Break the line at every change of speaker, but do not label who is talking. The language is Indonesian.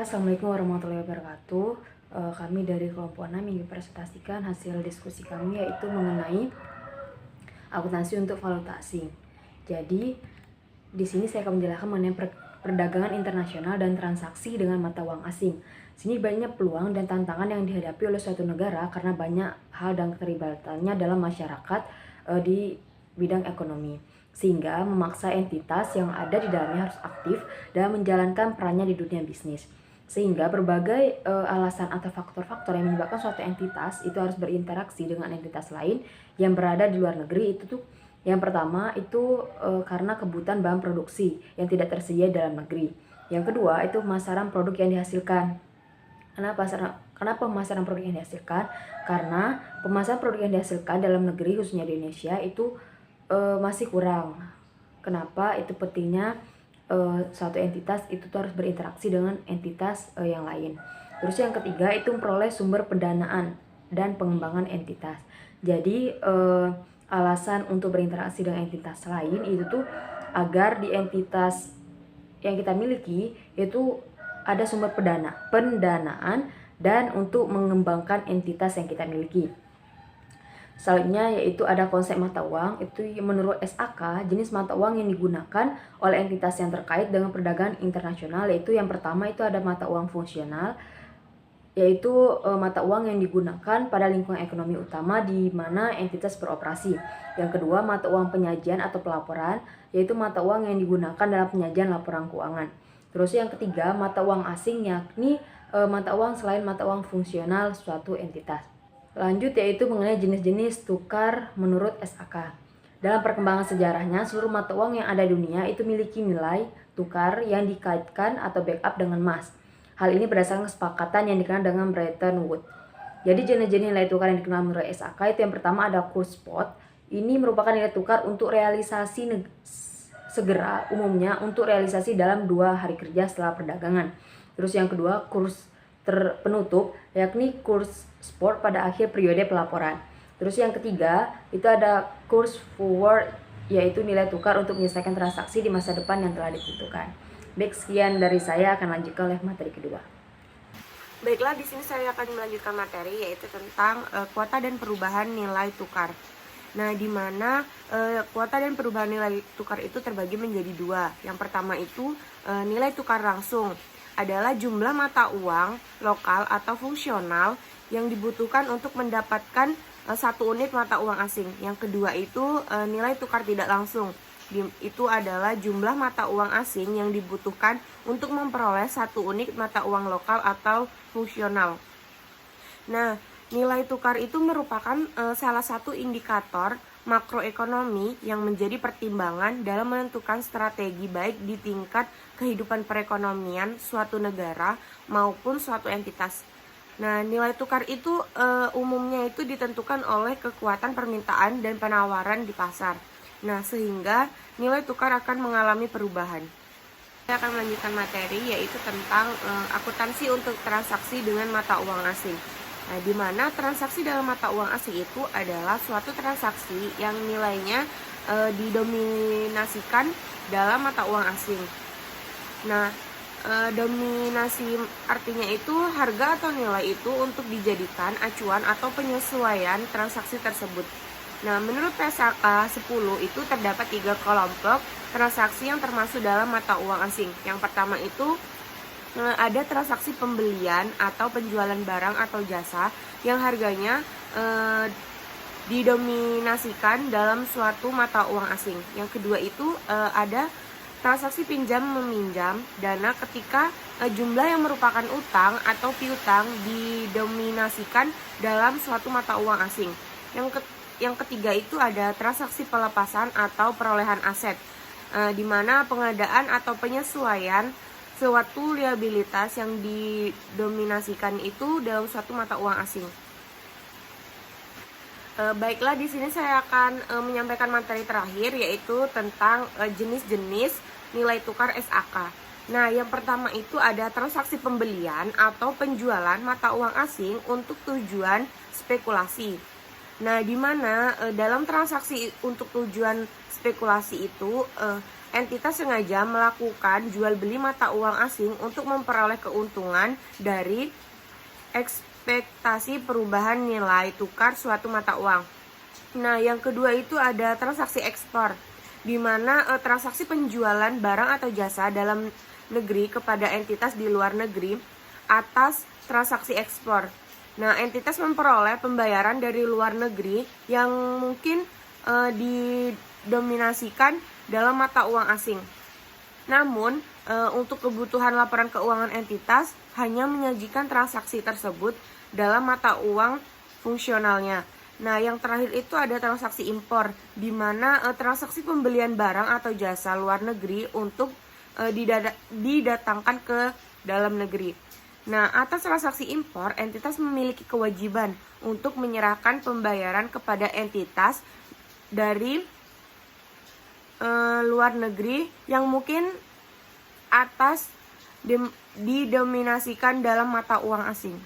Assalamualaikum warahmatullahi wabarakatuh. Kami dari kelompok 6 ingin presentasikan hasil diskusi kami yaitu mengenai akuntansi untuk valuta asing. Jadi di sini saya akan menjelaskan mengenai perdagangan internasional dan transaksi dengan mata uang asing. Sini banyak peluang dan tantangan yang dihadapi oleh suatu negara karena banyak hal dan keterlibatannya dalam masyarakat di bidang ekonomi, sehingga memaksa entitas yang ada di dalamnya harus aktif dalam menjalankan perannya di dunia bisnis. Sehingga berbagai alasan atau faktor-faktor yang menyebabkan suatu entitas itu harus berinteraksi dengan entitas lain yang berada di luar negeri. Itu tuh yang pertama itu karena kebutuhan bahan produksi yang tidak tersedia dalam negeri. Yang kedua itu pemasaran produk yang dihasilkan. Kenapa pemasaran produk yang dihasilkan? Karena pemasaran produk yang dihasilkan dalam negeri khususnya di Indonesia itu masih kurang. Kenapa? Itu pentingnya suatu entitas itu tuh harus berinteraksi dengan entitas yang lain. Terus yang ketiga itu memperoleh sumber pendanaan dan pengembangan entitas. Jadi alasan untuk berinteraksi dengan entitas lain itu tuh agar di entitas yang kita miliki itu ada sumber pendanaan dan untuk mengembangkan entitas yang kita miliki. Selanjutnya yaitu ada konsep mata uang. Itu menurut SAK, jenis mata uang yang digunakan oleh entitas yang terkait dengan perdagangan internasional yaitu yang pertama itu ada mata uang fungsional, yaitu mata uang yang digunakan pada lingkungan ekonomi utama di mana entitas beroperasi. Yang kedua, mata uang penyajian atau pelaporan, yaitu mata uang yang digunakan dalam penyajian laporan keuangan. Terus yang ketiga, mata uang asing, yakni mata uang selain mata uang fungsional suatu entitas. Lanjut yaitu mengenai jenis-jenis tukar menurut SAK. Dalam perkembangan sejarahnya, seluruh mata uang yang ada di dunia itu memiliki nilai tukar yang dikaitkan atau backup dengan emas. Hal ini berdasarkan kesepakatan yang dikenal dengan Bretton Woods. Jadi jenis-jenis nilai tukar yang dikenal menurut SAK itu yang pertama ada kurs spot. Ini merupakan nilai tukar untuk realisasi segera, umumnya untuk realisasi dalam 2 hari kerja setelah perdagangan. Terus yang kedua kurs penutup, yakni kurs spot pada akhir periode pelaporan. Terus yang ketiga itu ada kurs forward, yaitu nilai tukar untuk menyelesaikan transaksi di masa depan yang telah ditentukan. Baik, sekian dari saya, akan lanjutkan oleh materi kedua.
Baiklah, di sini saya akan melanjutkan materi yaitu tentang kuota dan perubahan nilai tukar. Nah, di mana kuota dan perubahan nilai tukar itu terbagi menjadi 2. Yang pertama itu nilai tukar langsung adalah jumlah mata uang lokal atau fungsional yang dibutuhkan untuk mendapatkan 1 unit mata uang asing. Yang kedua itu nilai tukar tidak langsung. Itu adalah jumlah mata uang asing yang dibutuhkan untuk memperoleh 1 unit mata uang lokal atau fungsional. Nah, nilai tukar itu merupakan salah satu indikator makroekonomi yang menjadi pertimbangan dalam menentukan strategi baik di tingkat kehidupan perekonomian suatu negara maupun suatu entitas. Nah, nilai tukar itu umumnya itu ditentukan oleh kekuatan permintaan dan penawaran di pasar. Nah, sehingga nilai tukar akan mengalami perubahan. Saya akan melanjutkan materi yaitu tentang akuntansi untuk transaksi dengan mata uang asing. Nah, di mana transaksi dalam mata uang asing itu adalah suatu transaksi yang nilainya didominasikan dalam mata uang asing. Nah, dominasi artinya itu harga atau nilai itu untuk dijadikan acuan atau penyesuaian transaksi tersebut. Nah, menurut PSAK 10 itu terdapat 3 kelompok transaksi yang termasuk dalam mata uang asing. Yang pertama itu ada transaksi pembelian atau penjualan barang atau jasa yang harganya didominasikan dalam suatu mata uang asing. Yang kedua itu ada transaksi pinjam meminjam dana ketika jumlah yang merupakan utang atau piutang didominasikan dalam suatu mata uang asing. Yang ketiga itu ada transaksi pelepasan atau perolehan aset, di mana pengadaan atau penyesuaian suatu liabilitas yang didominasikan itu dalam suatu mata uang asing. Baiklah, di sini saya akan menyampaikan materi terakhir yaitu tentang jenis-jenis nilai tukar SAK. Nah, yang pertama itu ada transaksi pembelian atau penjualan mata uang asing untuk tujuan spekulasi. Nah, di mana dalam transaksi untuk tujuan spekulasi itu entitas sengaja melakukan jual beli mata uang asing untuk memperoleh keuntungan dari ekspektasi perubahan nilai tukar suatu mata uang. Nah, yang kedua itu ada transaksi ekspor, di mana transaksi penjualan barang atau jasa dalam negeri kepada entitas di luar negeri atas transaksi ekspor. Nah, entitas memperoleh pembayaran dari luar negeri yang mungkin didominasikan dalam mata uang asing. Namun, untuk kebutuhan laporan keuangan entitas hanya menyajikan transaksi tersebut dalam mata uang fungsionalnya. Nah, yang terakhir itu ada transaksi impor, di mana transaksi pembelian barang atau jasa luar negeri untuk didatangkan ke dalam negeri. Nah, atas transaksi impor, entitas memiliki kewajiban untuk menyerahkan pembayaran kepada entitas dari luar negeri yang mungkin atas didominasikan dalam mata uang asing.